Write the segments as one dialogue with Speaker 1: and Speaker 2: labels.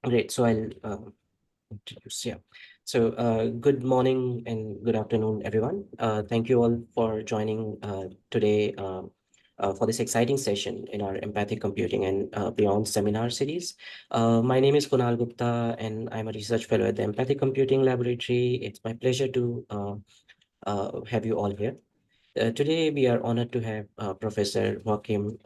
Speaker 1: Great. So I'll introduce. Yeah. So good morning and good afternoon, everyone. Thank you all for joining today for this exciting session in our Empathic Computing and Beyond Seminar Series. My name is Kunal Gupta, and I'm a research fellow at the Empathic Computing Laboratory. It's my pleasure to have you all here. Today, we are honored to have Professor Joaquim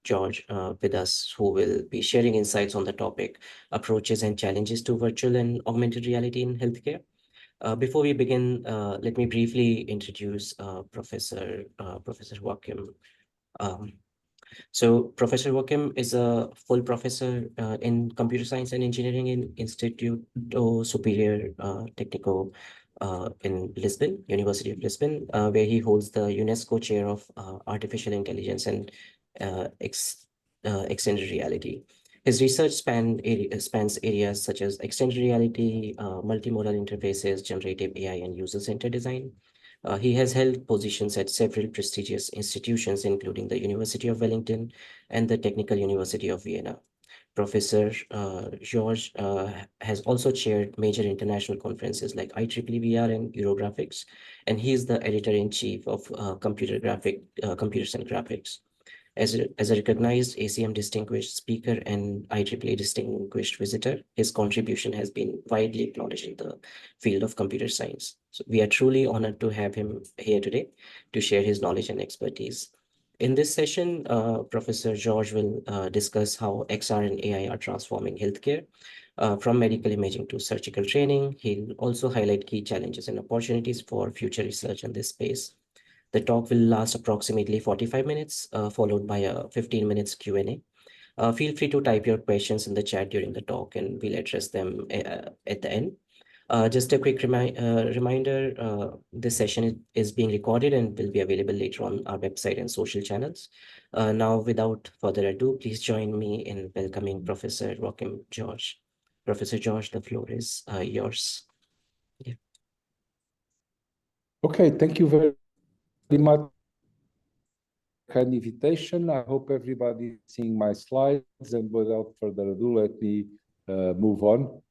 Speaker 1: George with us, who will be sharing insights on the topic, approaches and challenges to virtual and augmented reality in healthcare. Before we begin, let me briefly introduce Professor Joaquim. Um, Professor Joaquim is a full professor in computer science and engineering in Instituto Superior Técnico in Lisbon, University of Lisbon, where he holds the UNESCO Chair of Artificial Intelligence and Extended Reality. His research spans areas such as extended reality, multimodal interfaces, generative AI, and user-centered design. He has held positions at several prestigious institutions, including the University of Wellington and the Technical University of Vienna. Professor George has also chaired major international conferences like IEEE and Eurographics, and he is the editor-in-chief of Computers and Graphics. As a recognized ACM distinguished speaker and IEEE distinguished visitor, his contribution has been widely acknowledged in the field of computer science. So we are truly honored to have him here today to share his knowledge and expertise. In this session, Professor George will discuss how XR and AI are transforming healthcare, from medical imaging to surgical training. He'll also highlight key challenges and opportunities for future research in this space. The talk will last approximately 45 minutes, followed by a 15 minutes Q&A. Feel free to type your questions in the chat during the talk, and we'll address them at the end. Just a quick reminder, this session is being recorded and will be available later on our website and social channels. Now, without further ado, please join me in welcoming Professor Joaquim George. Professor George, the floor is yours. Yeah.
Speaker 2: Okay, thank you very much for the kind invitation. I hope everybody is seeing my slides, and without further ado, let me move on.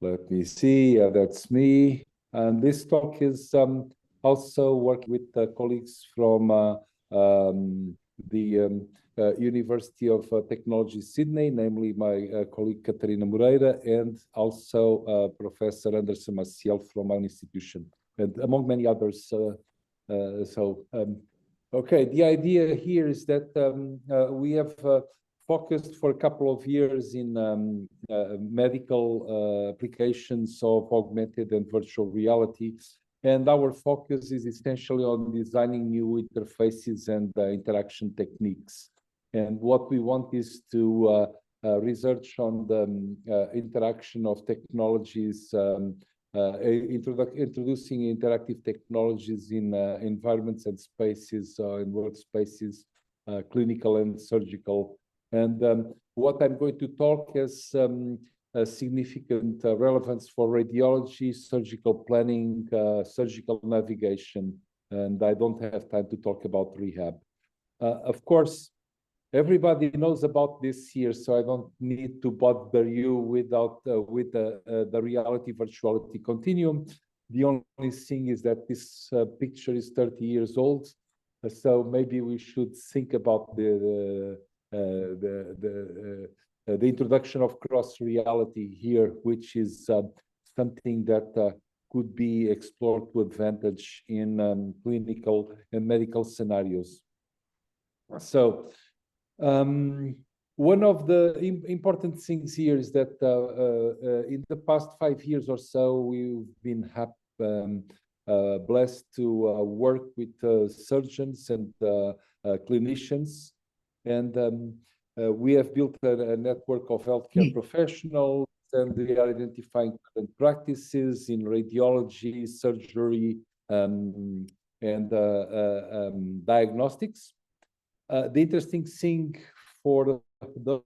Speaker 2: Let me see, that's me. And this talk is also working with colleagues from the University of Technology, Sydney, namely my colleague Catarina Moreira, and also Professor Anderson Maciel from our institution, and among many others. Okay, the idea here is that we have focused for a couple of years in medical applications of augmented and virtual reality. And our focus is essentially on designing new interfaces and interaction techniques. And what we want is to research on the interaction of technologies, introducing interactive technologies in environments and spaces, in workspaces, clinical and surgical. And what I'm going to talk has a significant relevance for radiology, surgical planning, surgical navigation, and I don't have time to talk about rehab. Of course, everybody knows about this here, so I don't need to bother you with the reality virtuality continuum. The only thing is that this picture is 30 years old, so maybe we should think about the introduction of cross reality here, which is something that could be explored to advantage in clinical and medical scenarios. So one of the important things here is that in the past 5 years or so, we've been blessed to work with surgeons and clinicians. And we have built a network of healthcare professionals, and we are identifying current practices in radiology, surgery, and diagnostics. The interesting thing for those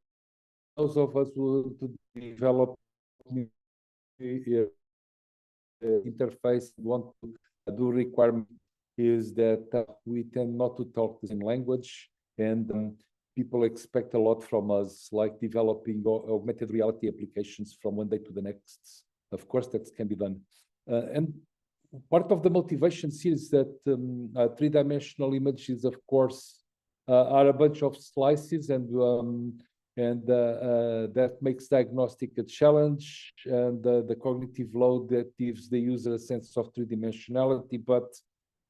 Speaker 2: of us who want to develop new interface, want to do requirement, is that we tend not to talk the same language. And people expect a lot from us, like developing augmented reality applications from one day to the next. Of course, that can be done. And part of the motivation is that three-dimensional images, of course, are a bunch of slices, and that makes diagnostic a challenge, and the cognitive load that gives the user a sense of three-dimensionality. But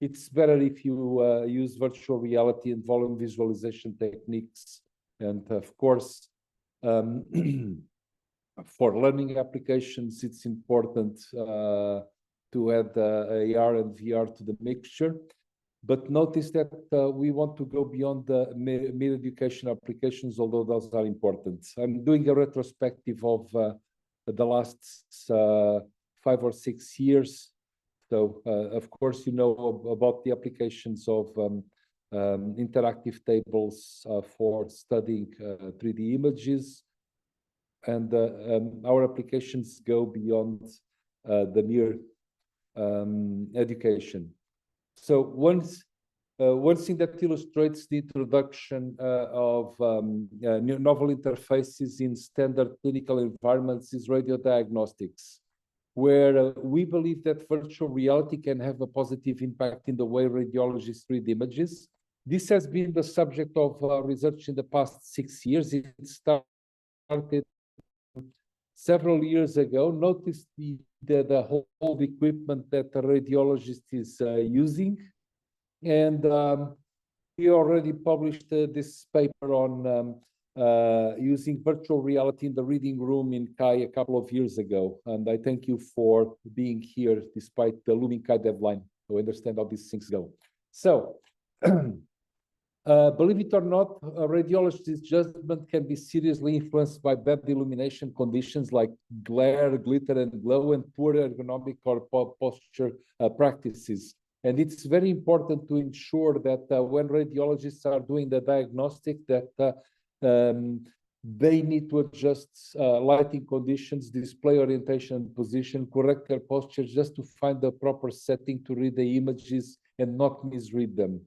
Speaker 2: it's better if you use virtual reality and volume visualization techniques. And of course, for learning applications, it's important to add AR and VR to the mixture. But notice that we want to go beyond the mere education applications, although those are important. I'm doing a retrospective of the last 5 or 6 years. So, of course, you know about the applications of interactive tables for studying 3D images. And our applications go beyond the mere education. So one thing that illustrates the introduction of novel interfaces in standard clinical environments is radiodiagnostics, where we believe that virtual reality can have a positive impact in the way radiologists read images. This has been the subject of research in the past 6 years. It started several years ago. Notice the whole equipment that the radiologist is using. And we already published this paper on using virtual reality in the reading room in CAI a couple of years ago. And I thank you for being here despite the looming CAI deadline to understand how these things go. So, believe it or not, a radiologist's judgment can be seriously influenced by bad illumination conditions like glare, glitter, and glow, and poor ergonomic or posture practices. And it's very important to ensure that when radiologists are doing the diagnostic, that they need to adjust lighting conditions, display orientation and position, correct their posture just to find the proper setting to read the images and not misread them.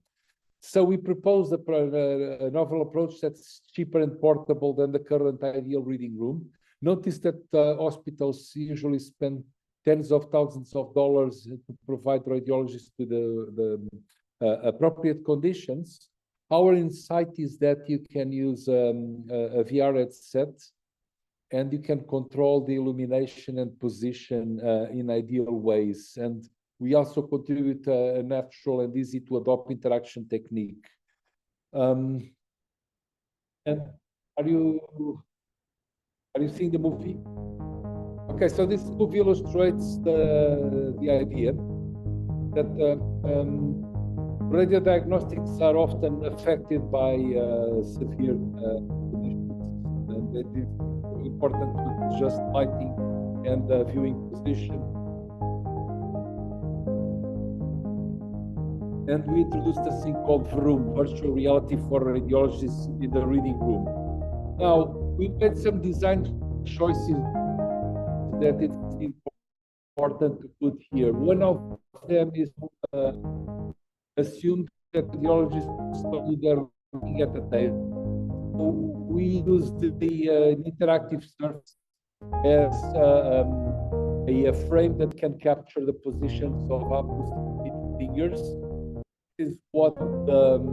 Speaker 2: So we proposed a novel approach that's cheaper and portable than the current ideal reading room. Notice that hospitals usually spend tens of thousands of dollars to provide radiologists with the appropriate conditions. Our insight is that you can use a VR headset, and you can control the illumination and position in ideal ways. And we also contribute a natural and easy to adopt interaction technique. And are you seeing the movie? Okay, so this movie illustrates the idea that radiodiagnostics are often affected by severe conditions, and it is important to adjust lighting and viewing position. And we introduced a thing called VROOM, virtual reality for radiologists in the reading room. Now, we made some design choices that it's important to put here. One of them is assume that radiologists do their reading at the table. So we use the interactive surface as a frame that can capture the positions of up to 8 fingers. Is what the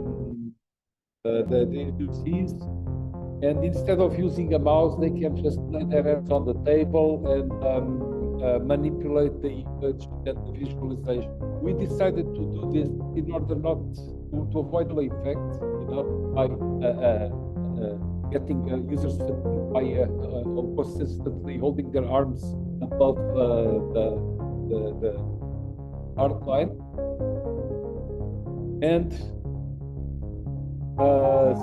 Speaker 2: user sees, and instead of using a mouse, they can just lay their hands on the table and manipulate the image and the visualization. We decided to do this in order not to avoid the effect, you know, by getting users by consistently holding their arms above the art line. And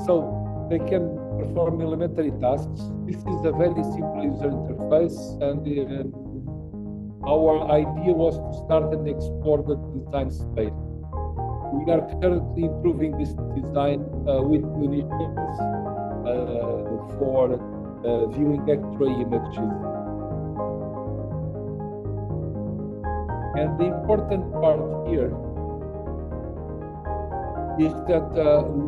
Speaker 2: so they can perform elementary tasks. This is a very simple user interface, and our idea was to start and explore the design space. We are currently improving this design with clinicians for viewing X-ray images. And the important part here is that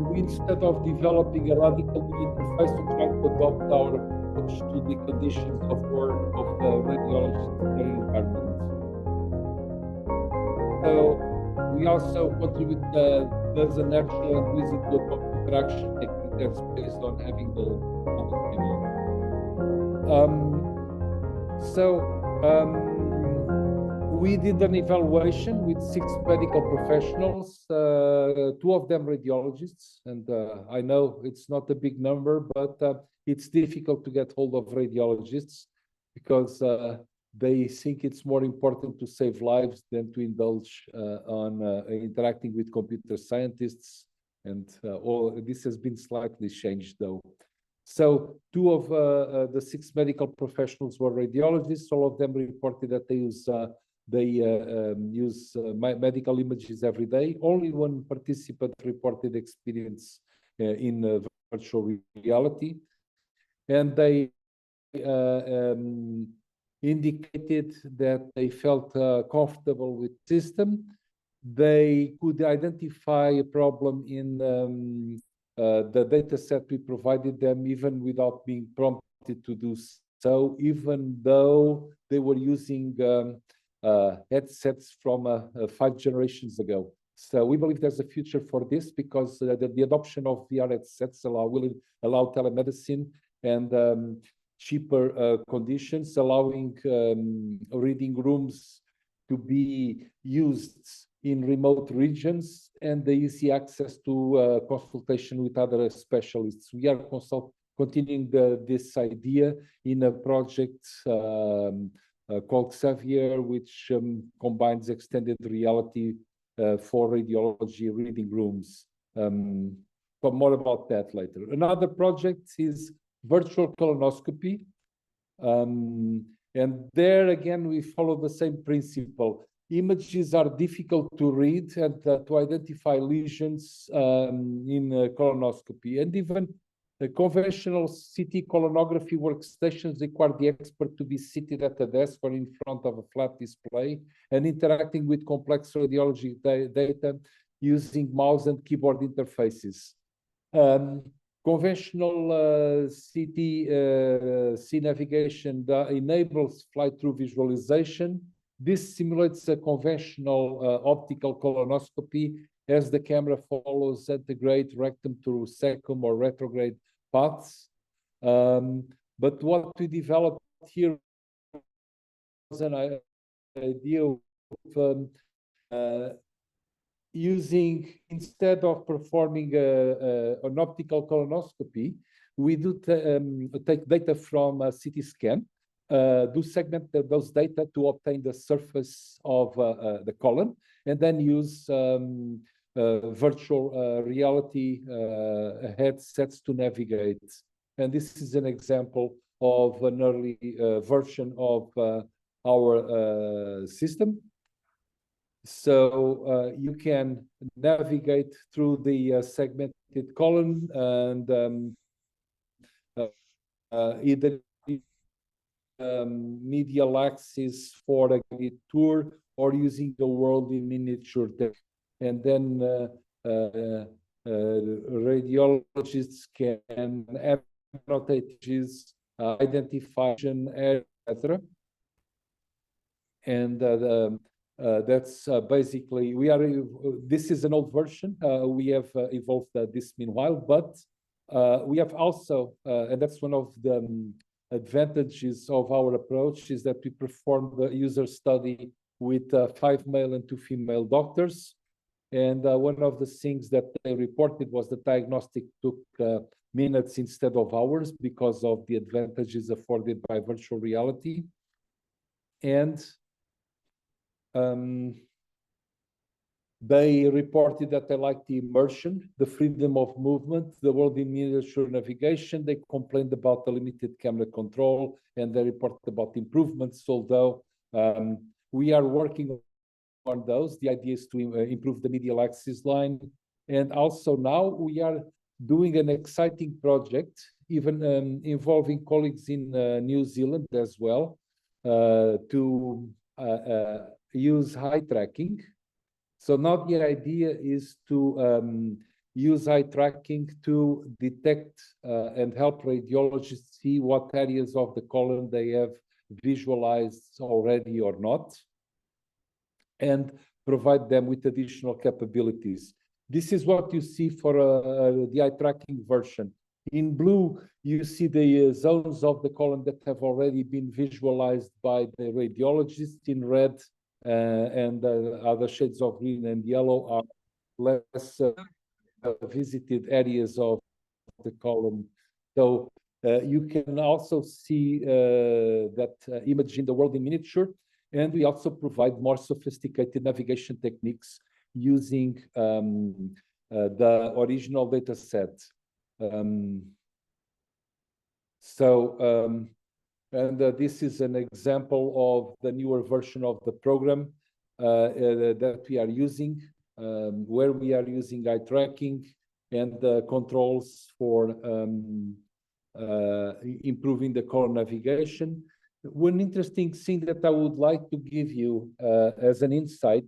Speaker 2: we, instead of developing a radical new interface, we try to adopt our approach to the conditions of work of the radiologist environment. So we also contribute there's an actual and easy to adopt interaction technique that's based on having the we did an evaluation with 6 medical professionals, 2 of them radiologists, and I know it's not a big number, but it's difficult to get hold of radiologists because they think it's more important to save lives than to indulge on interacting with computer scientists, and all this has been slightly changed though. So 2 of the 6 medical professionals were radiologists. All of them reported that they use medical images every day. Only 1 participant reported experience in virtual reality, and they indicated that they felt comfortable with the system. They could identify a problem in the data set we provided them, even without being prompted to do so, even though they were using headsets from 5 generations ago. So we believe there's a future for this because the adoption of VR headsets will allow telemedicine and cheaper conditions, allowing reading rooms to be used in remote regions and the easy access to consultation with other specialists. We are continuing this idea in a project called Xavier, which combines extended reality for radiology reading rooms. But more about that later. Another project is virtual colonoscopy. And there again, we follow the same principle. Images are difficult to read and to identify lesions in colonoscopy. And even the conventional CT colonography workstations require the expert to be seated at a desk or in front of a flat display and interacting with complex radiology data using mouse and keyboard interfaces. Conventional CT navigation enables fly-through visualization. This simulates a conventional optical colonoscopy as the camera follows antegrade, rectum to cecum or retrograde paths. But what we developed here was an idea of using, instead of performing an optical colonoscopy, we do take data from a CT scan, do segment those data to obtain the surface of the colon, and then use virtual reality headsets to navigate. And this is an example of an early version of our system. So you can navigate through the segmented colon and either medial axis for a guided tour or using the world in miniature. And then radiologists can annotate images, identify, etc. And that's basically, this is an old version. We have evolved this meanwhile, but we have also, and that's one of the advantages of our approach, is that we performed the user study with 5 male and 2 female doctors. And one of the things that they reported was the diagnostic took minutes instead of hours because of the advantages afforded by virtual reality. And they reported that they liked the immersion, the freedom of movement, the world in miniature navigation. They complained about the limited camera control, and they reported about improvements, although we are working on those. The idea is to improve the medial axis line. And also now we are doing an exciting project, even involving colleagues in New Zealand as well, to use eye tracking So now the idea is to use eye tracking to detect and help radiologists see what areas of the colon they have visualized already or not, and provide them with additional capabilities. This is what you see for the eye tracking version. In blue, you see the zones of the colon that have already been visualized by the radiologist. In red and other shades of green and yellow are less visited areas of the colon. So you can also see that image in the world in miniature. And we also provide more sophisticated navigation techniques using the original data set. This is an example of the newer version of the program that we are using, where we are using eye tracking and controls for improving the colon navigation. One interesting thing that I would like to give you as an insight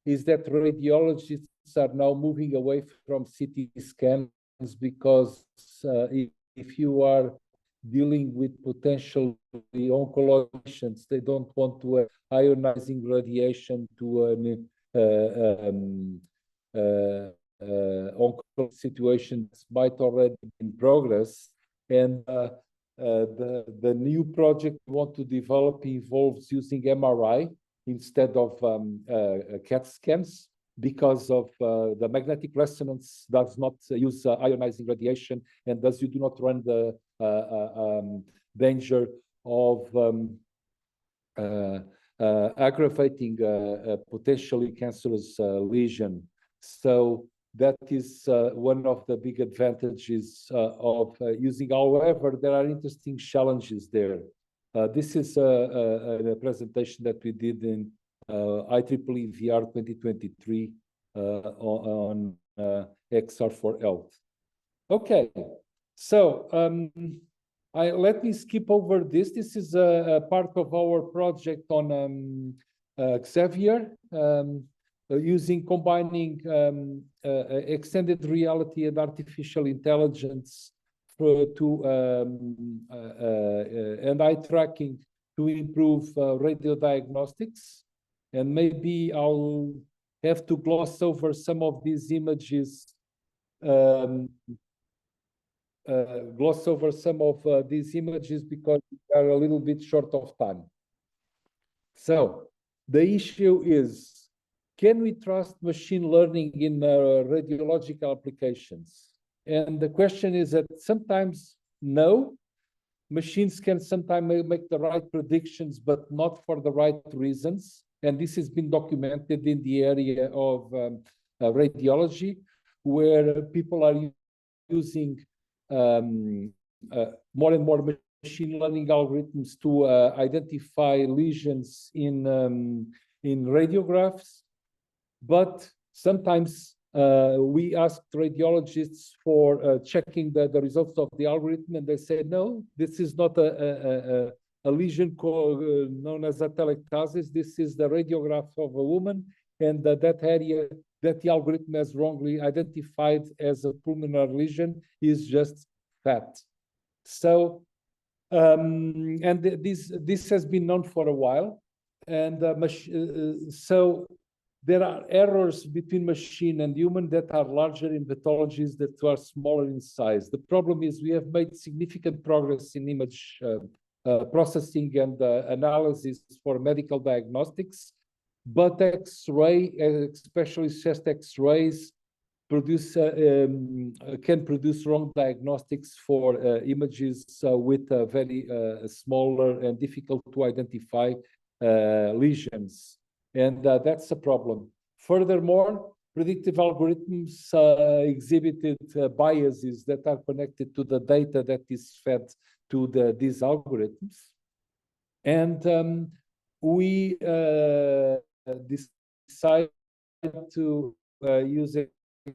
Speaker 2: is that radiologists are now moving away from CT scans because if you are dealing with potentially oncologic patients, they don't want to have ionizing radiation to an oncological situation that might already be in progress. And the new project we want to develop involves using MRI instead of CAT scans, because of the magnetic resonance does not use ionizing radiation, and thus you do not run the danger of aggravating a potentially cancerous lesion. So that is one of the big advantages of using. However, there are interesting challenges there. This is a presentation that we did in IEEE VR 2023 on XR for Health. Okay, so let me skip over this. This is a part of our project on Xavier, combining extended reality and artificial intelligence and eye tracking to improve radio diagnostics. And maybe I'll have to gloss over some of these images, because we are a little bit short of time. So the issue is, can we trust machine learning in radiological applications? And the question is that sometimes no. Machines can sometimes make the right predictions, but not for the right reasons. And this has been documented in the area of radiology, where people are using more and more machine learning algorithms to identify lesions in radiographs. But sometimes we asked radiologists for checking the results of the algorithm, and they say, no, this is not a lesion known as atelectasis. This is the radiograph of a woman, and that area that the algorithm has wrongly identified as a pulmonary lesion is just fat. So, and this has been known for a while, and so there are errors between machine and human that are larger in pathologies that are smaller in size. The problem is we have made significant progress in image processing and analysis for medical diagnostics, but X-ray, especially chest X-rays, can produce wrong diagnostics for images with very smaller and difficult to identify lesions. And that's a problem. Furthermore, predictive algorithms exhibited biases that are connected to the data that is fed to these algorithms. And we decided to use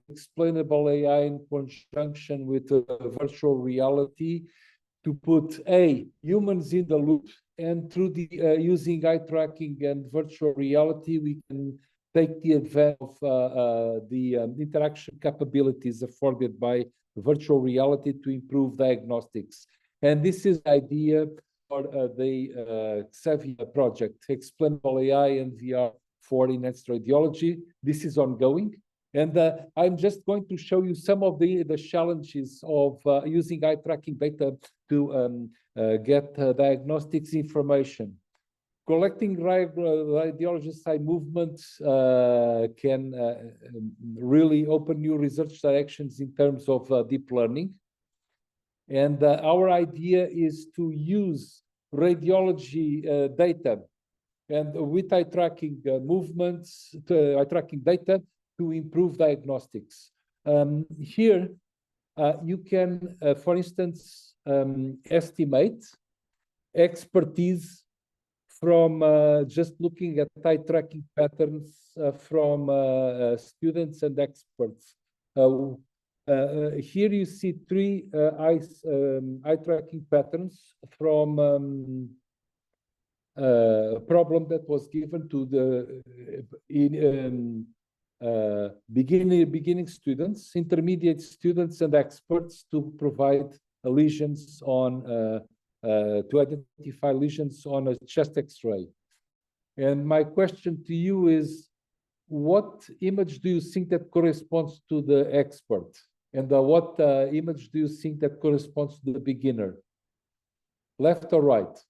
Speaker 2: explainable AI in conjunction with virtual reality to put humans in the loop, and through the using eye tracking and virtual reality, we can take the advantage of the interaction capabilities afforded by virtual reality to improve diagnostics. And this is the idea for the Xavier project, Explainable AI and VR for enhanced radiology. This is ongoing. And I'm just going to show you some of the challenges of using eye tracking data to get diagnostics information. Collecting radiologist eye movements can really open new research directions in terms of deep learning. And our idea is to use radiology data and with eye tracking movements, eye tracking data to improve diagnostics. Here, you can, for instance, estimate expertise from just looking at eye tracking patterns from students and experts. Here you see three eye tracking patterns from a problem that was given to the beginning students, intermediate students, and experts to provide lesions on to identify lesions on a chest X-ray. And my question to you is, what image do you think that corresponds to the expert? And what image do you think that corresponds to the beginner? Left or right?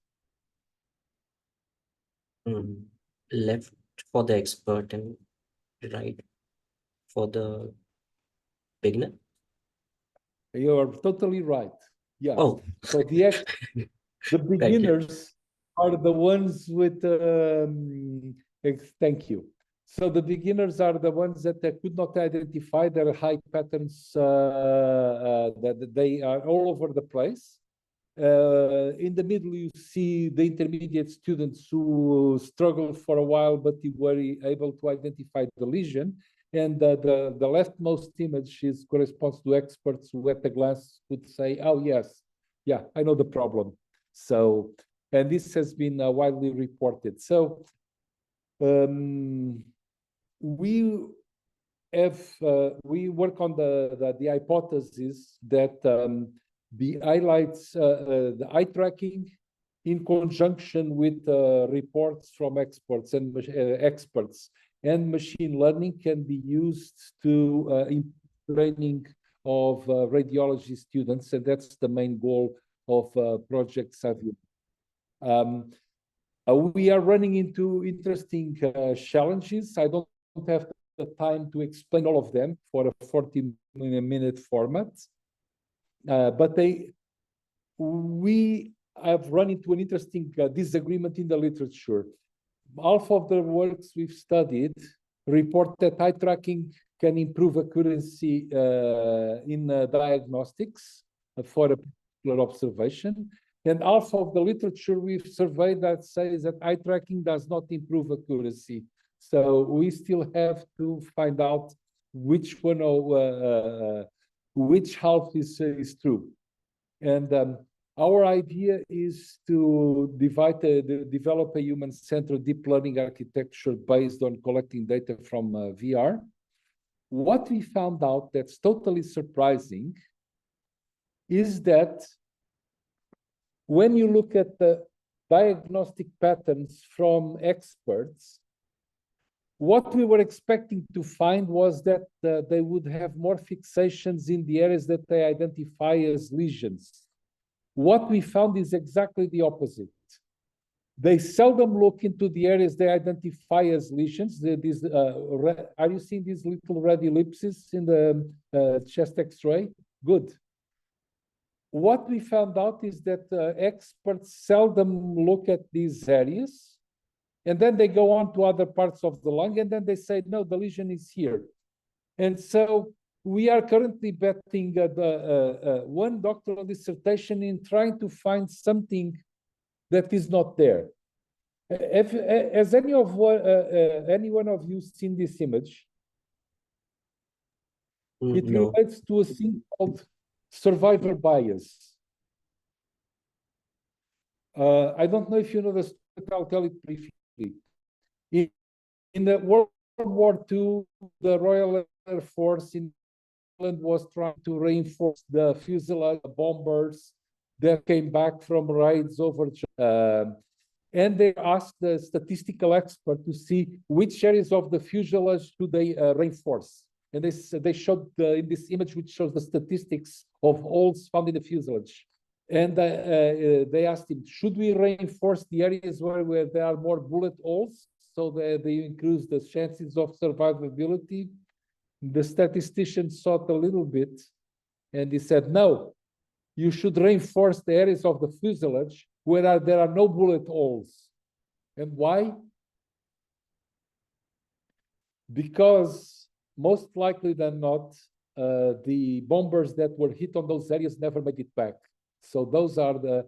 Speaker 1: Left for the expert and right for the beginner.
Speaker 2: You are totally right. Yeah.
Speaker 1: Oh,
Speaker 2: so the beginners are the ones with. Thank you. So the beginners are the ones that could not identify their high patterns. That they are all over the place. In the middle, you see the intermediate students who struggled for a while, but they were able to identify the lesion. And the leftmost image corresponds to experts who at a glance would say, oh, yes, yeah, I know the problem. So, and this has been widely reported. So we work on the hypothesis that the eye tracking in conjunction with reports from experts and machine learning can be used to training of radiology students, and that's the main goal of Project Xavier. We are running into interesting challenges. I don't have the time to explain all of them for a 40-minute format, but we have run into an interesting disagreement in the literature. Half of the works we've studied report that eye tracking can improve accuracy in diagnostics for a particular observation. And half of the literature we've surveyed that says that eye tracking does not improve accuracy. So we still have to find out which one or which half is true. And our idea is to develop a human-centered deep learning architecture based on collecting data from VR. What we found out that's totally surprising is that when you look at the diagnostic patterns from experts, what we were expecting to find was that they would have more fixations in the areas that they identify as lesions. What we found is exactly the opposite. They seldom look into the areas they identify as lesions. Are you seeing these little red ellipses in the chest X-ray? Good. What we found out is that experts seldom look at these areas, and then they go on to other parts of the lung, and then they say, no, the lesion is here. And so we are currently betting one doctoral dissertation in trying to find something that is not there. Has any one of you seen this image? It
Speaker 1: no.
Speaker 2: relates to a thing called survivor bias. I don't know if you know this, but I'll tell it briefly. In the world World War II, the Royal Air Force in England was trying to reinforce the fuselage bombers that came back from raids over. And they asked the statistical expert to see which areas of the fuselage do they reinforce. And they showed in this image, which shows the statistics of holes found in the fuselage. And they asked him, should we reinforce the areas where there are more bullet holes so that they increase the chances of survivability? The statistician thought a little bit, and he said, no, you should reinforce the areas of the fuselage where there are no bullet holes. And why? Because most likely than not, the bombers that were hit on those areas never made it back. So those are the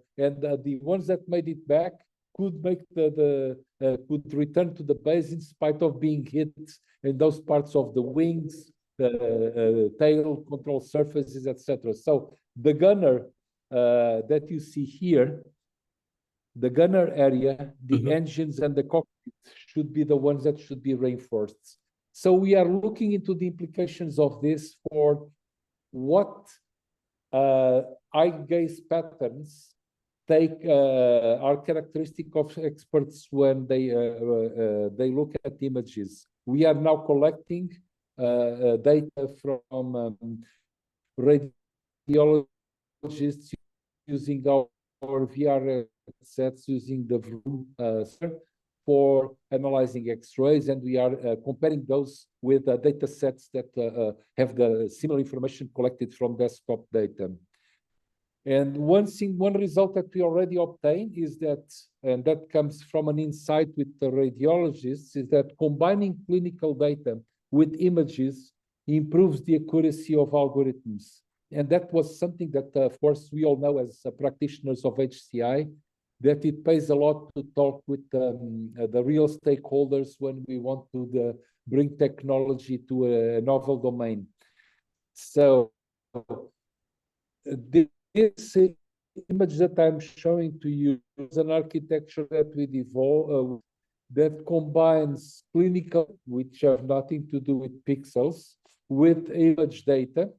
Speaker 2: ones that made it back could make could return to the base in spite of being hit in those parts of the wings, the tail, control surfaces, etc. So the gunner that you see here, the gunner area, the engines and the cockpit should be the ones that should be reinforced. So we are looking into the implications of this for what eye gaze patterns are characteristic of experts when they look at images. We are now collecting data from radiologists using our VR sets, using the Vroom for analyzing X-rays, and we are comparing those with data sets that have the similar information collected from desktop data. And one result that we already obtained is that, and that comes from an insight with the radiologists, is that combining clinical data with images improves the accuracy of algorithms. And that was something that, of course, we all know as practitioners of HCI, that it pays a lot to talk with the real stakeholders when we want to bring technology to a novel domain. So this image that I'm showing to you is an architecture that we developed that combines clinical, which have nothing to do with pixels, with image data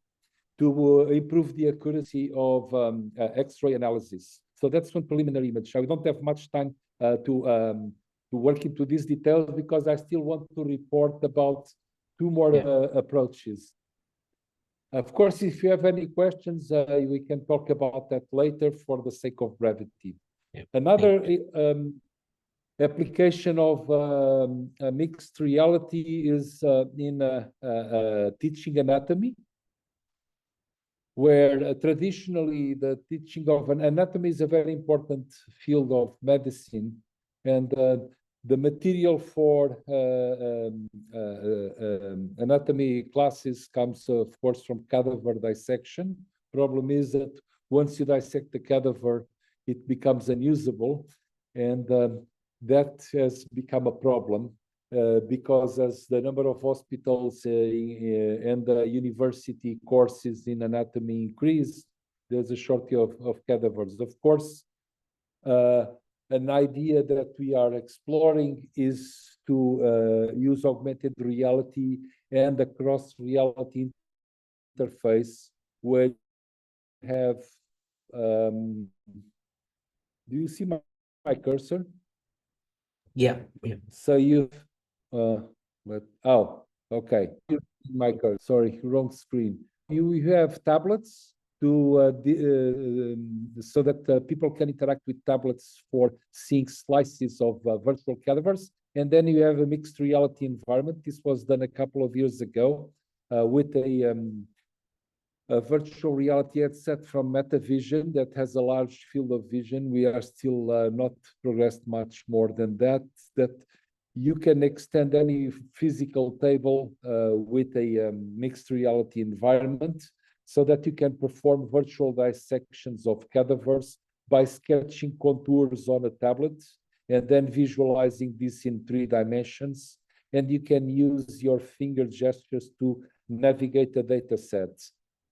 Speaker 2: to improve the accuracy of X-ray analysis. So that's one preliminary image. We don't have much time to work into these details because I still want to report about two more approaches. Of course, if you have any questions, we can talk about that later for the sake of brevity. Another application of mixed reality is in teaching anatomy, where traditionally the teaching of anatomy is a very important field of medicine, and the material for anatomy classes comes, of course, from cadaver dissection. Problem is that once you dissect the cadaver, it becomes unusable, and that has become a problem. Because as the number of hospitals and university courses in anatomy increase, there's a shortage of cadavers. Of course, an idea that we are exploring is to use augmented reality and a cross-reality interface where you have, do you see my cursor?
Speaker 1: Yeah.
Speaker 2: So you okay. My card, sorry, wrong screen. You have tablets to so that people can interact with tablets for seeing slices of virtual cadavers, and then you have a mixed reality environment. This was done a couple of years ago with a virtual reality headset from MetaVision that has a large field of vision. We are still not progressed much more than that. That you can extend any physical table with a mixed reality environment so that you can perform virtual dissections of cadavers by sketching contours on a tablet and then visualizing this in 3 dimensions. And you can use your finger gestures to navigate the data set.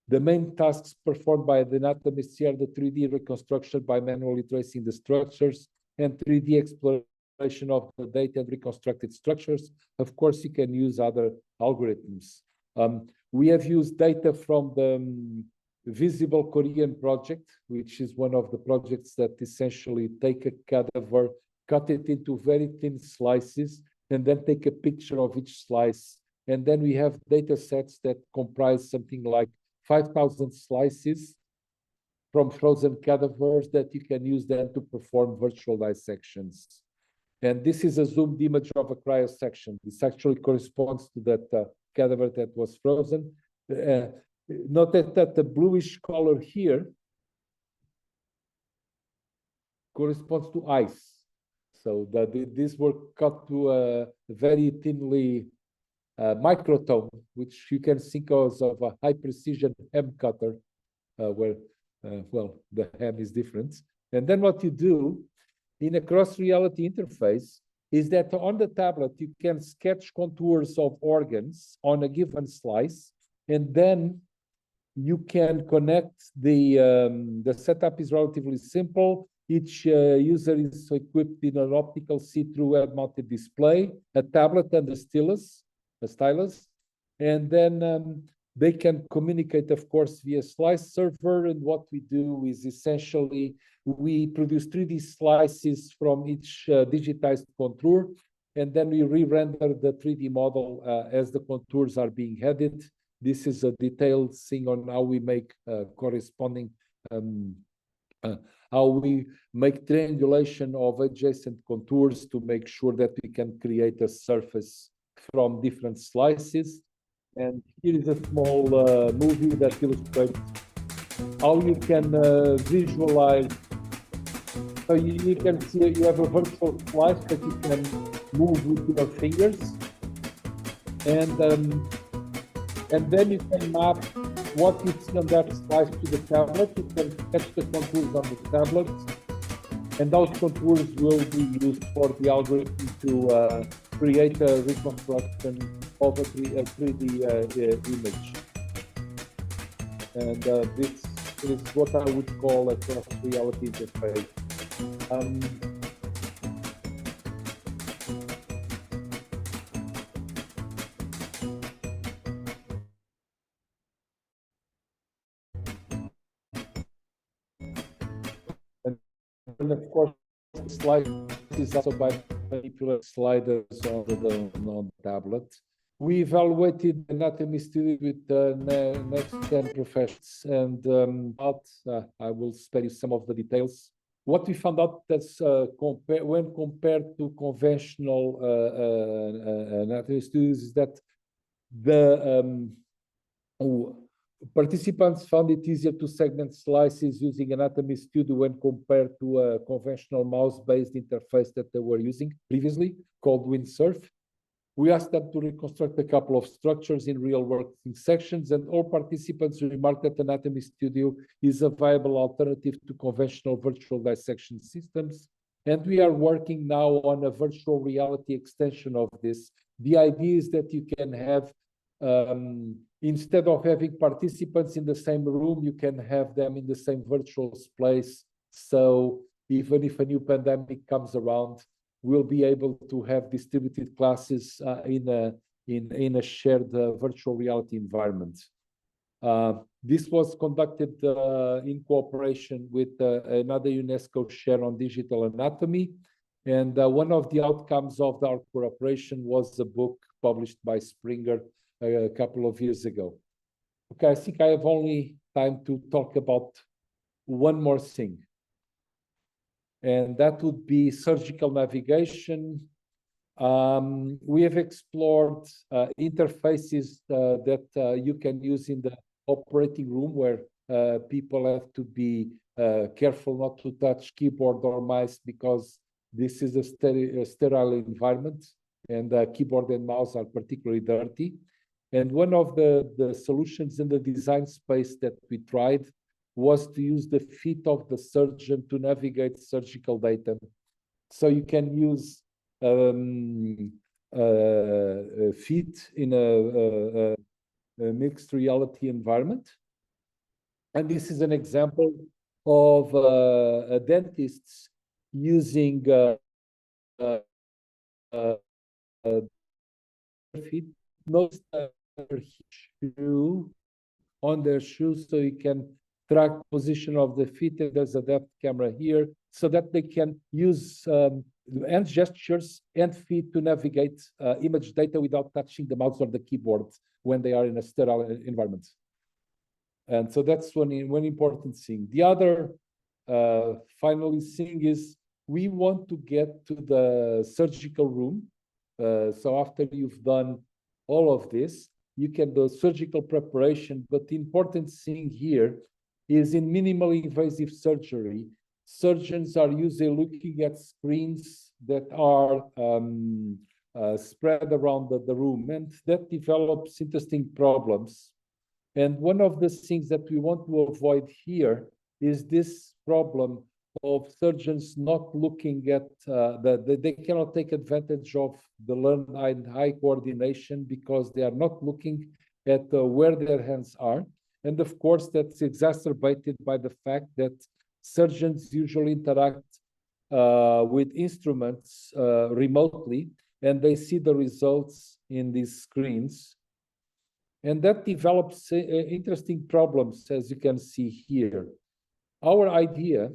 Speaker 2: The main tasks performed by the anatomists here are the 3D reconstruction by manually tracing the structures and 3D exploration of the data and reconstructed structures. Of course, you can use other algorithms. We have used data from the Visible Korean project, which is one of the projects that essentially take a cadaver, cut it into very thin slices, and then take a picture of each slice. And then we have data sets that comprise something like 5,000 slices from frozen cadavers that you can use then to perform virtual dissections. And this is a zoomed image of a cryosection. This actually corresponds to that cadaver that was frozen. Note that the bluish color here corresponds to ice. So these were cut to a very thinly microtome, which you can think of as a high precision hem cutter, where, well, the hem is different. And then what you do in a cross-reality interface is that on the tablet, you can sketch contours of organs on a given slice, and then you can connect the setup is relatively simple. Each user is equipped in an optical see-through web-mounted display, a tablet and a stylus, and then they can communicate, of course, via slice server. And what we do is essentially we produce 3D slices from each digitized contour, and then we re-render the 3D model as the contours are being added. This is a detailed thing on how we make corresponding, how we make triangulation of adjacent contours to make sure that we can create a surface from different slices. And here is a small movie that illustrates how you can visualize. So you can see you have a virtual slice that you can move with your fingers, and then you can map what you see on that slice to the tablet. You can sketch the contours on the tablet, and those contours will be used for the algorithm to create a reconstruction of a 3D image. And this is what I would call a cross-reality interface. And of course, the slide is also by manipulating sliders on the tablet. We evaluated Anatomy Studio with the next 10 professions, and I will spare you some of the details. What we found out that's when compared to conventional anatomy studios is that the participants found it easier to segment slices using Anatomy Studio when compared to a conventional mouse-based interface that they were using previously, called Windsurf. We asked them to reconstruct a couple of structures in real working sections, and all participants remarked that Anatomy Studio is a viable alternative to conventional virtual dissection systems. And we are working now on a virtual reality extension of this. The idea is that you can have instead of having participants in the same room, you can have them in the same virtual space. So even if a new pandemic comes around, we'll be able to have distributed classes in a shared virtual reality environment. This was conducted in cooperation with another UNESCO share on digital anatomy. And one of the outcomes of our cooperation was a book published by Springer a couple of years ago. Okay, I think I have only time to talk about one more thing, and that would be surgical navigation. We have explored interfaces that you can use in the operating room, where people have to be careful not to touch keyboard or mice, because this is a sterile environment, and keyboard and mouse are particularly dirty. And one of the solutions in the design space that we tried was to use the feet of the surgeon to navigate surgical data. So you can use feet in a mixed reality environment. And this is an example of a dentist using feet. Notice their shoe on their shoes, so you can track position of the feet. And there's a depth camera here, so that they can use hand gestures and feet to navigate image data without touching the mouse or the keyboard when they are in a sterile environment. And so that's one important thing. The other finally thing is we want to get to the surgical room. So after you've done all of this, you can do surgical preparation. But the important thing here is in minimally invasive surgery, surgeons are usually looking at screens that are spread around the room, and that develops interesting problems. And one of the things that we want to avoid here is this problem of surgeons not looking at they cannot take advantage of the learned and eye coordination because they are not looking at where their hands are. And of course, that's exacerbated by the fact that surgeons usually interact with instruments remotely, and they see the results in these screens. And that develops interesting problems, as you can see here. Our idea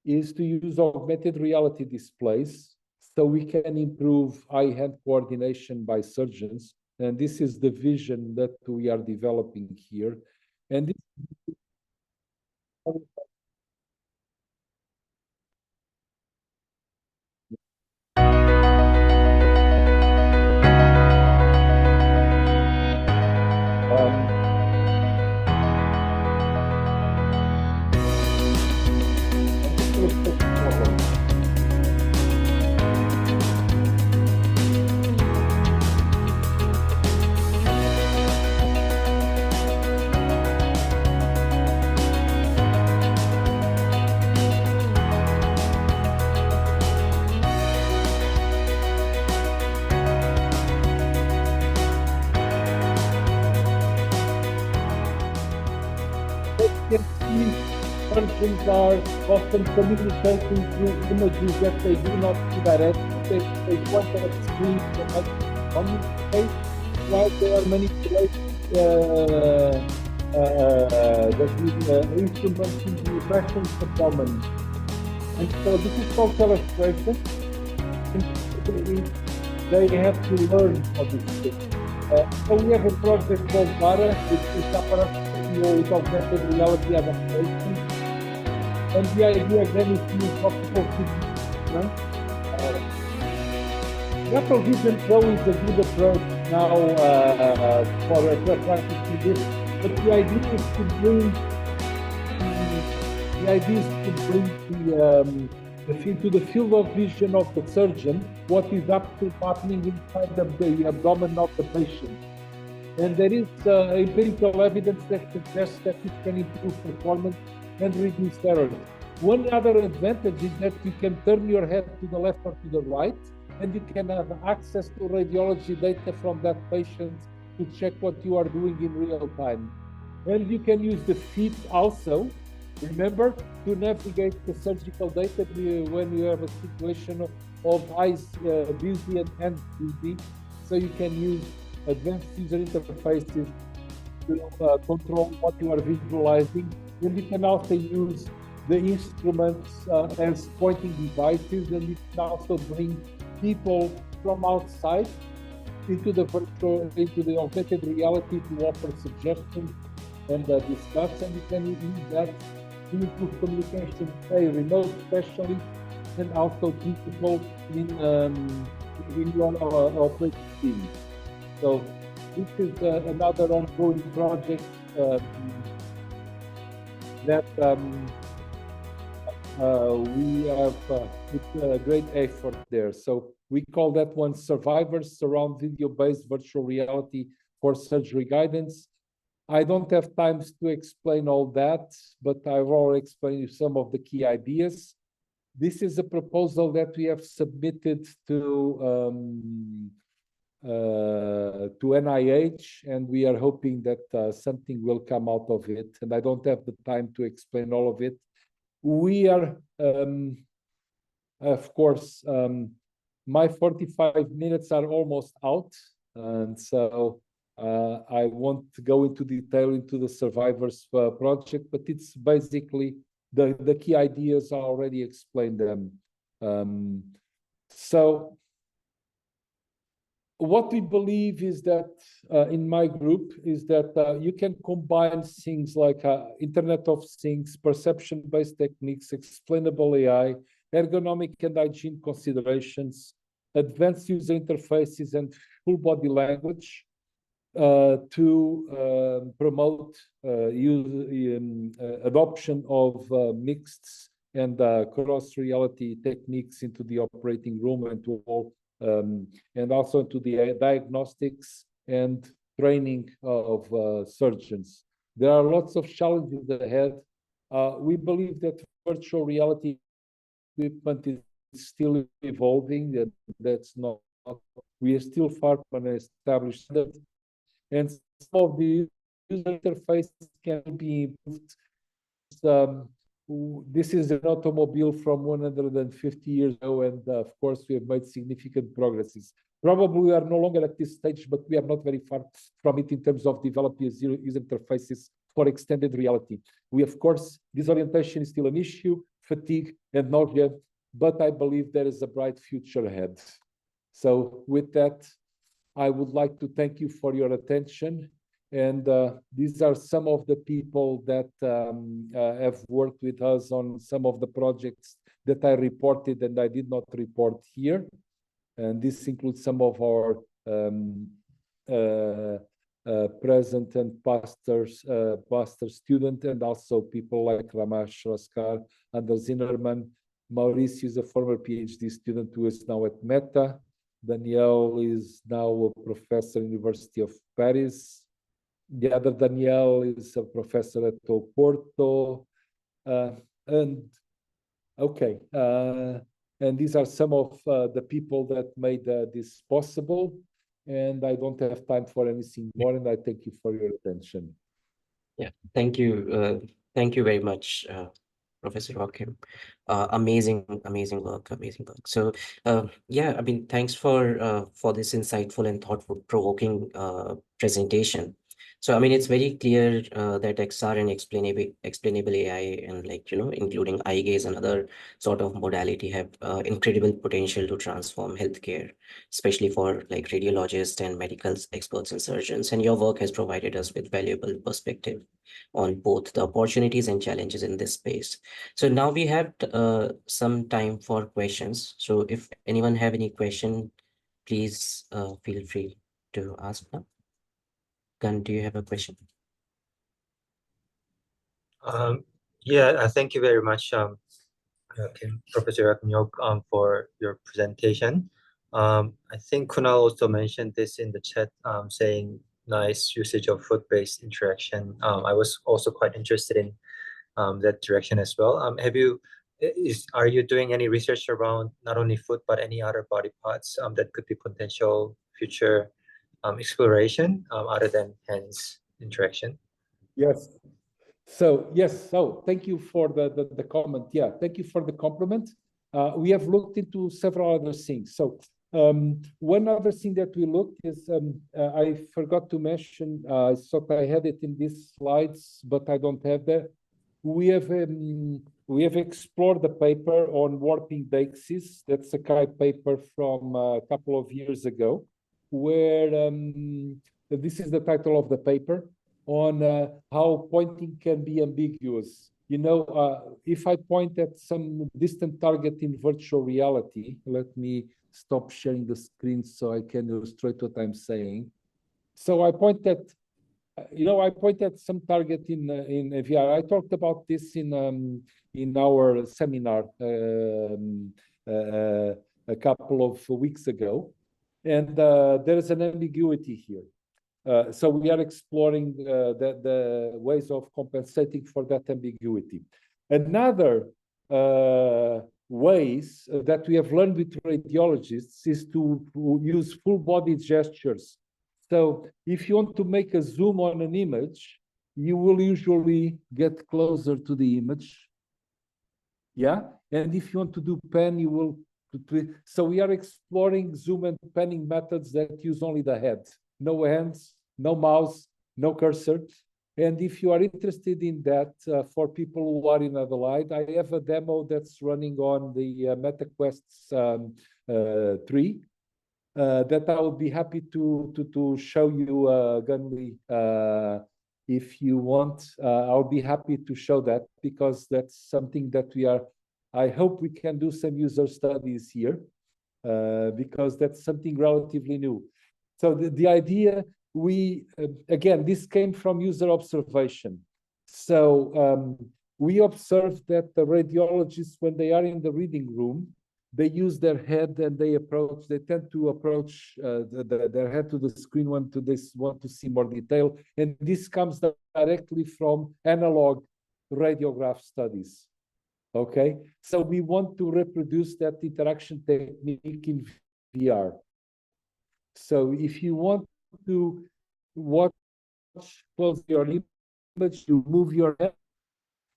Speaker 2: is to use augmented reality displays so we can improve eye-hand coordination by surgeons. And this is the vision that we are developing here. And this surgeons are often communicating through images that they do not see directly. They point at screens that communicate while they are manipulating the instruments in the impression performance. And so this is called illustration. They have to learn how to do it. So we have a project called VARA, which is with augmented reality adaptation. And the idea again is to use optical vision. Apple Vision Pro is a good approach now for practicing this, but the idea is to bring into the field of vision of the surgeon what is actually happening inside the abdomen of the patient. And there is empirical evidence that suggests that it can improve performance and reduce errors. One other advantage is that you can turn your head to the left or to the right, and you can have access to radiology data from that patient to check what you are doing in real time. And you can use the feet also, remember, to navigate the surgical data when you have a situation of eyes busy and hands busy. So you can use advanced user interfaces to control what you are visualizing. And you can also use the instruments as pointing devices, and you can also bring people from outside into the augmented reality to offer suggestions and discuss, and you can use that to improve communication, say remote especially, and also people in your operating team. So this is another ongoing project that we have with a great effort there. So we call that one Survivors Surround Video-Based Virtual Reality for Surgery Guidance. I don't have time to explain all that, but I've already explained some of the key ideas. This is a proposal that we have submitted to NIH, and we are hoping that something will come out of it. And I don't have the time to explain all of it. We are, of course, my 45 minutes are almost out, and so I won't go into detail into the survivors project, but it's basically the key ideas. I already explained them. So what we believe is that in my group is that you can combine things like Internet of Things, perception-based techniques, explainable AI, ergonomic and hygiene considerations, advanced user interfaces, and full body language to promote adoption of mixed and cross-reality techniques into the operating room and to all and also to the diagnostics and training of surgeons. There are lots of challenges ahead. We believe that virtual reality equipment is still evolving, and that's not, we are still far from an established standard. And some of the user interfaces can be improved. This is an automobile from 150 years ago, and of course, we have made significant progresses. Probably we are no longer at this stage, but we are not very far from it in terms of developing user interfaces for extended reality. We, of course, disorientation is still an issue, fatigue and nausea, but I believe there is a bright future ahead. So with that, I would like to thank you for your attention. And these are some of the people that have worked with us on some of the projects that I reported and I did not report here. And this includes some of our present and past student, and also people like Ramesh Raskar, Anders Zinnerman. Maurice is a former PhD student who is now at Meta. Danielle is now a professor at the University of Paris. The other Danielle is a professor at Porto. And these are some of the people that made this possible. And I don't have time for anything more, and I thank you for your attention.
Speaker 1: Yeah, thank you. Thank you very much, Professor Joaquim. Amazing work. So, yeah, I mean, thanks for this insightful and thought-provoking presentation. So, I mean, it's very clear that XR and explainable AI and, like, including eye gaze and other sort of modality have incredible potential to transform healthcare, especially for like radiologists and medical experts and surgeons. And your work has provided us with valuable perspective on both the opportunities and challenges in this space. So now we have some time for questions. So if anyone have any question, please feel free to ask now. Gun, do you have a question?
Speaker 3: Yeah, thank you very much, Professor Joaquim, for your presentation. I think Kunal also mentioned this in the chat, saying nice usage of foot-based interaction. I was also quite interested in that direction as well. Are you doing any research around not only foot but any other body parts that could be potential future exploration other than hands interaction?
Speaker 2: Yes. So yes, so thank you for the comment. Yeah, thank you for the compliment. We have looked into several other things. So one other thing that we looked is I forgot to mention. I thought I had it in these slides, but I don't have that. We have explored the paper on warping deixis. That's a Kai paper from a couple of years ago, where this is the title of the paper, on how pointing can be ambiguous. If I point at some distant target in virtual reality, let me stop sharing the screen so I can illustrate what I'm saying. So I point at, I point at some target in VR. I talked about this in our seminar a couple of weeks ago, and there is an ambiguity here. So we are exploring the ways of compensating for that ambiguity. Another ways that we have learned with radiologists is to use full body gestures. So if you want to make a zoom on an image, you will usually get closer to the image. Yeah. And if you want to do pan, you will So we are exploring zoom and panning methods that use only the head, no hands, no mouse, no cursor. And if you are interested in that, for people who are in Adelaide, I have a demo that's running on the MetaQuest 3 that I will be happy to show you, Gunley, if you want. I'll be happy to show that, because that's something that I hope we can do some user studies here, because that's something relatively new. So the idea, again, this came from user observation. So we observed that the radiologists, when they are in the reading room, they use their head and they tend to approach their head to the screen when they want to see more detail. And this comes directly from analog radiograph studies. Okay, so we want to reproduce that interaction technique in VR. So if you want to watch close your image, you move your head,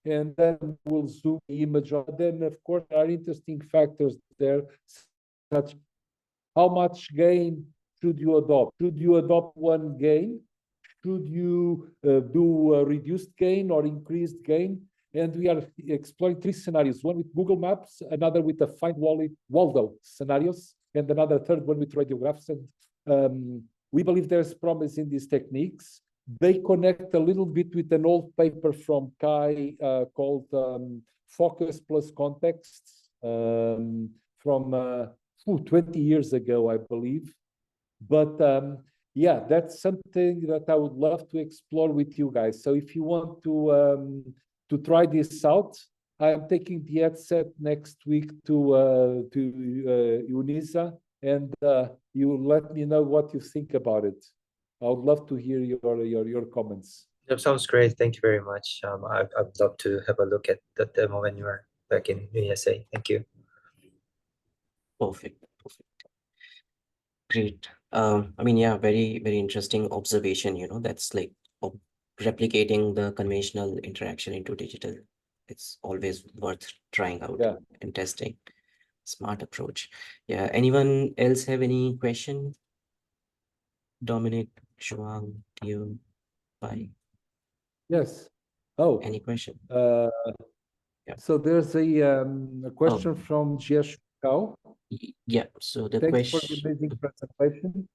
Speaker 2: and then we'll zoom the image on. Then, of course, there are interesting factors there, such how much gain should you adopt? Should you adopt one gain? Should you do a reduced gain or increased gain? And we are exploring 3 scenarios, one with Google Maps, another with the Find Waldo scenarios, and another third one with radiographs. And we believe there's promise in these techniques. They connect a little bit with an old paper from Kai called Focus plus Context from 20 years ago, I believe. But yeah, that's something that I would love to explore with you guys. So if you want to try this out, I'm taking the headset next week to UNISA, and you let me know what you think about it. I would love to hear your comments.
Speaker 3: That sounds great. Thank you very much. I'd love to have a look at the demo when you are back in USA. Thank you.
Speaker 1: Perfect. Great. I mean, yeah, very, very interesting observation, that's like replicating the conventional interaction into digital. It's always worth trying out and testing. Smart approach. Yeah. Anyone else have any question? Dominic, Shuang, you, Pai.
Speaker 2: Yes. Oh.
Speaker 1: Any question?
Speaker 2: Yeah. So there's a question from Jiesh Kao.
Speaker 1: Yeah. So the
Speaker 2: Thanks
Speaker 1: question.
Speaker 2: for the amazing presentation.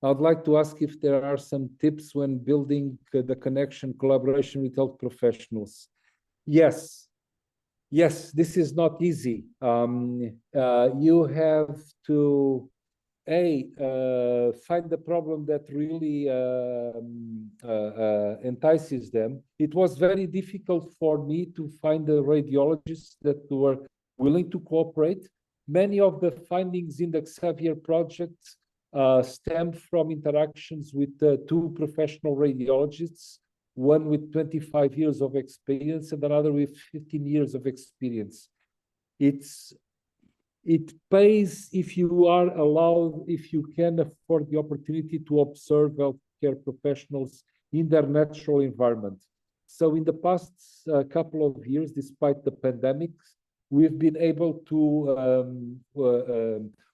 Speaker 2: I'd like to ask if there are some tips when building the connection, collaboration with health professionals. Yes. Yes, this is not easy. You have to find the problem that really entices them. It was very difficult for me to find the radiologists that were willing to cooperate. Many of the findings in the Xavier project stem from interactions with 2 professional radiologists, one with 25 years of experience and another with 15 years of experience. It pays if you are allowed, if you can afford the opportunity to observe healthcare professionals in their natural environment. So in the past couple of years, despite the pandemic, we've been able to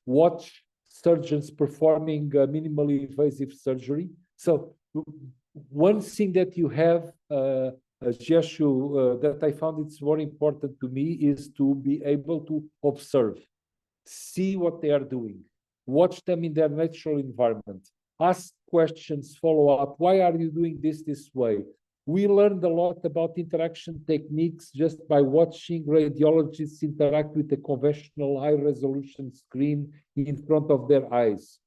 Speaker 2: watch surgeons performing minimally invasive surgery. So one thing that you have, Jeshu, that I found it's very important to me is to be able to observe, see what they are doing, watch them in their natural environment, ask questions, follow up. Why are you doing this way? We learned a lot about interaction techniques just by watching radiologists interact with a conventional high-resolution screen in front of their eyes.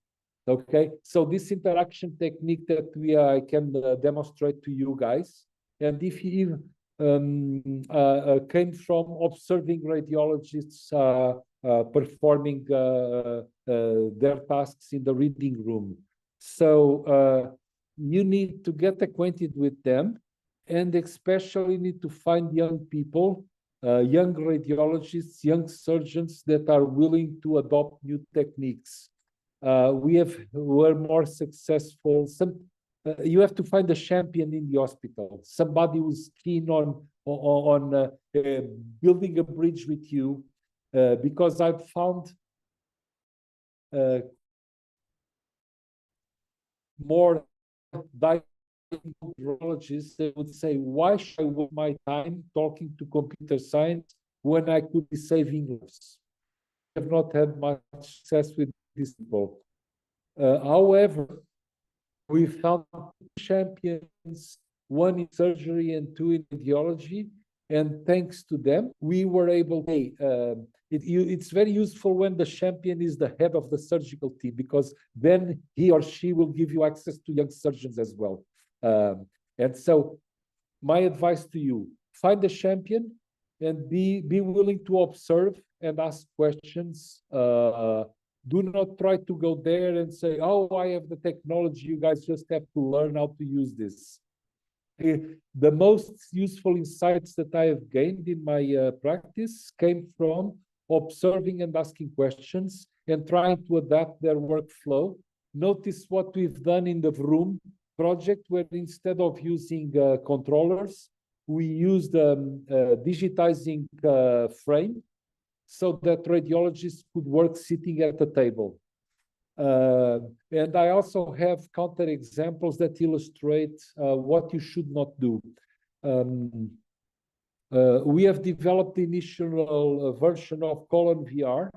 Speaker 2: Okay, so this interaction technique that I can demonstrate to you guys, and if you came from observing radiologists performing their tasks in the reading room. So you need to get acquainted with them, and especially need to find young people, young radiologists, young surgeons that are willing to adopt new techniques. We're more successful. You have to find a champion in the hospital, somebody who's keen on building a bridge with you, because I've found more radiologists, they would say, why should I waste my time talking to computer science when I could be saving lives? I have not had much success with these people. However, we found champions, one in surgery and two in radiology, and thanks to them, we were able to. It's very useful when the champion is the head of the surgical team, because then he or she will give you access to young surgeons as well. And so my advice to you, find a champion and be willing to observe and ask questions. Do not try to go there and say, oh, I have the technology, you guys just have to learn how to use this. The most useful insights that I have gained in my practice came from observing and asking questions and trying to adapt their workflow. Notice what we've done in the room project, where instead of using controllers, we used digitizing frame so that radiologists could work sitting at the table. And I also have counter examples that illustrate what you should not do. We have developed the initial version of Colon VR,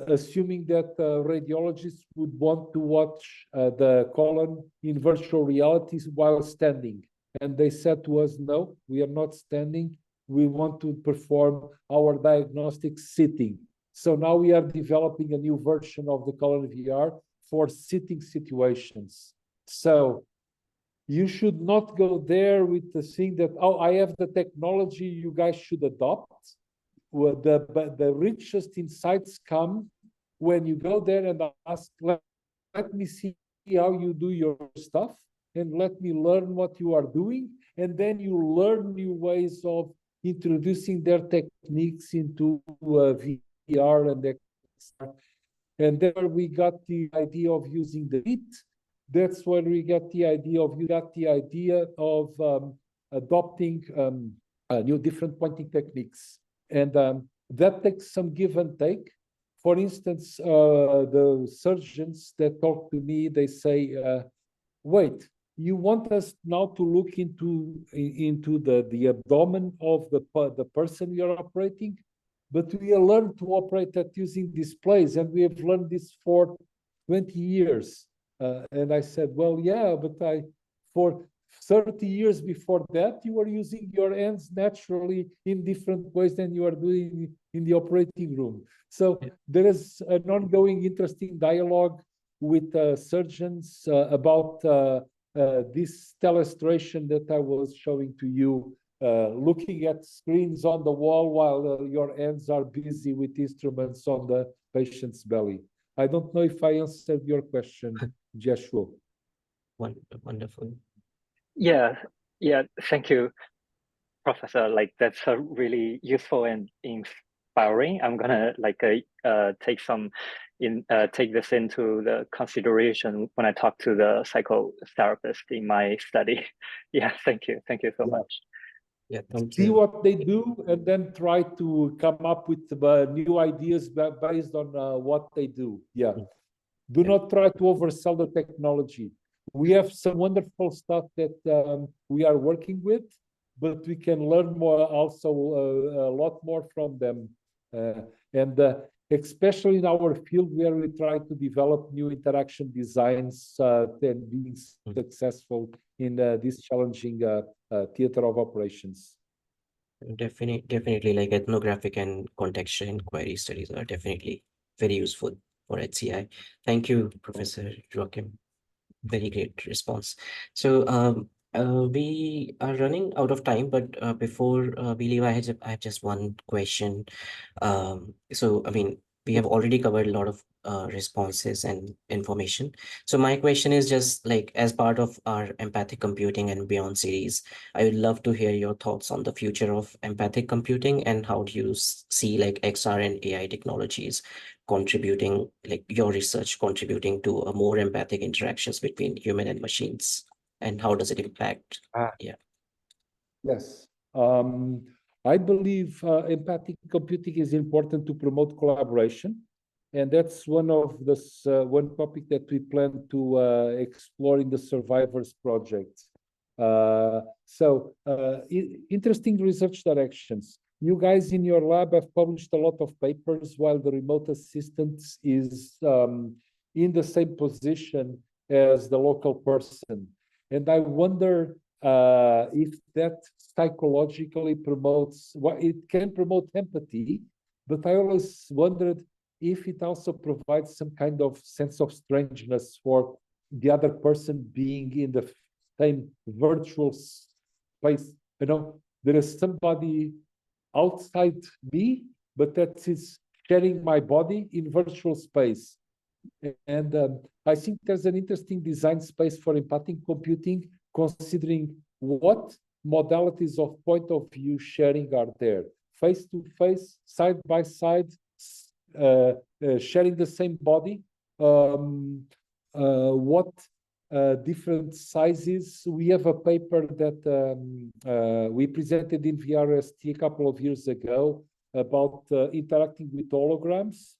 Speaker 2: assuming that radiologists would want to watch the colon in virtual realities while standing. And they said to us, no, we are not standing. We want to perform our diagnostics sitting. So now we are developing a new version of the Colon VR for sitting situations. So you should not go there with the thing that, oh, I have the technology, you guys should adopt. Well, the richest insights come when you go there and ask, let me see how you do your stuff, and let me learn what you are doing. And then you learn new ways of introducing their techniques into VR and XR. And there we got the idea of using the heat. That's when we got the idea of adopting new different pointing techniques. And that takes some give and take. For instance, the surgeons that talk to me, they say, wait, you want us now to look into the abdomen of the person we are operating? But we have learned to operate at using displays, and we have learned this for 20 years. And I said, well, yeah, but for 30 years before that, you were using your hands naturally in different ways than you are doing in the operating room. So there is an ongoing interesting dialogue with surgeons about this illustration that I was showing to you, looking at screens on the wall while your hands are busy with instruments on the patient's belly. I don't know if I answered your question, Joshua.
Speaker 1: Wonderful.
Speaker 4: Yeah, thank you, Professor. Like, that's really useful and inspiring. I'm gonna take this into the consideration when I talk to the psychotherapist in my study. Yeah, thank you so much.
Speaker 1: Yeah, thank
Speaker 2: See
Speaker 1: you.
Speaker 2: what they do, and then try to come up with new ideas based on what they do. Yeah. Do not try to oversell the technology. We have some wonderful stuff that we are working with, but we can learn more also a lot more from them. And especially in our field where we try to develop new interaction designs and being successful in this challenging theater of operations.
Speaker 1: Definitely, like ethnographic and contextual inquiry studies are definitely very useful for HCI. Thank you, Professor Joaquim. Very great response. So we are running out of time, but before we leave, I have just one question. So I mean, we have already covered a lot of responses and information. So my question is just like, as part of our Empathic Computing and Beyond series, I would love to hear your thoughts on the future of empathic computing, and how do you see like XR and AI technologies contributing, like your research contributing to a more empathic interactions between human and machines, and how does it impact? Yeah.
Speaker 2: Yes. I believe empathic computing is important to promote collaboration. And that's one of the one topic that we plan to explore in the Survivors project. Interesting research directions. You guys in your lab have published a lot of papers while the remote assistant is in the same position as the local person. And I wonder if that psychologically promotes, well, it can promote empathy, but I always wondered if it also provides some kind of sense of strangeness for the other person being in the same virtual space. You know, there is somebody outside me, but that is sharing my body in virtual space. And I think there's an interesting design space for empathic computing, considering what modalities of point of view sharing are there. Face-to-face, side-by-side, sharing the same body, what different sizes. We have a paper that we presented in VRST a couple of years ago about interacting with holograms,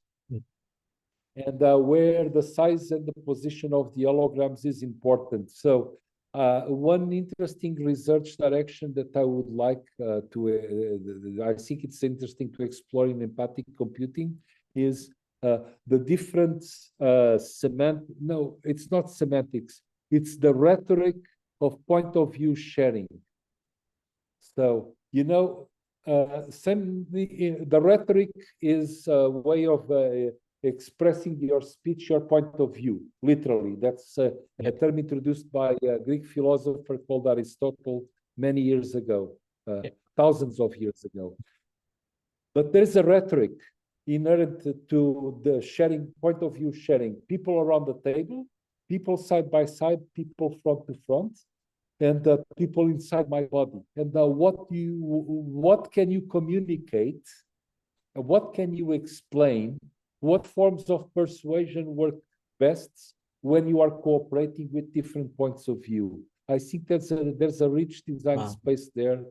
Speaker 2: and where the size and the position of the holograms is important. So one interesting research direction that I would like I think it's interesting to explore in empathic computing is the different no, it's not semantics. It's the rhetoric of point of view sharing. So, you know, the rhetoric is a way of expressing your speech, your point of view, literally. That's a term introduced by a Greek philosopher called Aristotle many years ago, thousands of years ago. But there's a rhetoric inherent to the sharing, point of view sharing. People around the table, people side by side, people front to front, and people inside my body. And what can you communicate? What can you explain? What forms of persuasion work best when you are cooperating with different points of view? I think there's a rich design space there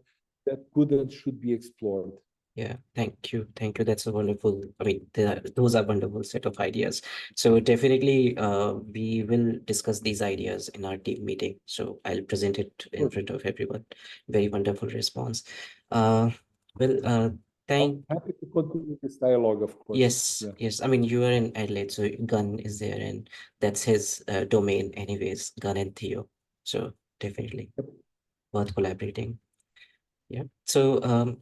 Speaker 2: that could and should be explored.
Speaker 1: Yeah, thank you. Thank you. That's a wonderful, I mean, those are wonderful set of ideas. So definitely we will discuss these ideas in our team meeting. So I'll present it in front of everyone. Very wonderful response. I'm
Speaker 2: happy to continue this dialogue, of course.
Speaker 1: Yes. I mean, you are in Adelaide, so Gun is there, and that's his domain anyways, Gun and Theo. So definitely worth collaborating. Yeah. So,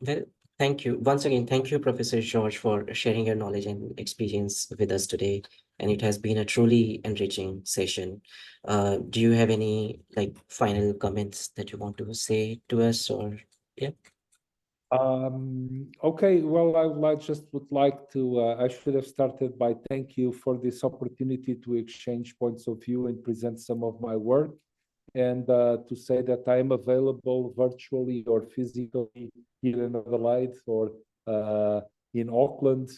Speaker 1: thank you. Once again, thank you, Professor George, for sharing your knowledge and experience with us today. And it has been a truly enriching session. Do you have any final comments that you want to say to us, or yeah?
Speaker 2: Okay, well, I just would like to, I should have started by thank you for this opportunity to exchange points of view and present some of my work, and to say that I am available virtually or physically here in Adelaide or in Auckland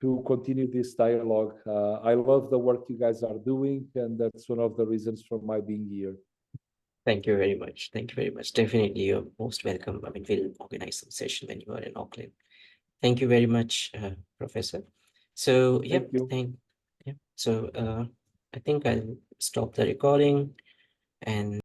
Speaker 2: to continue this dialogue. I love the work you guys are doing, and that's one of the reasons for my being here.
Speaker 1: Thank you very much. Thank you very much. Definitely, you're most welcome. I mean, we'll organize some session when you are in Auckland. Thank you very much, Professor. So, yeah, So, I think I'll stop the recording and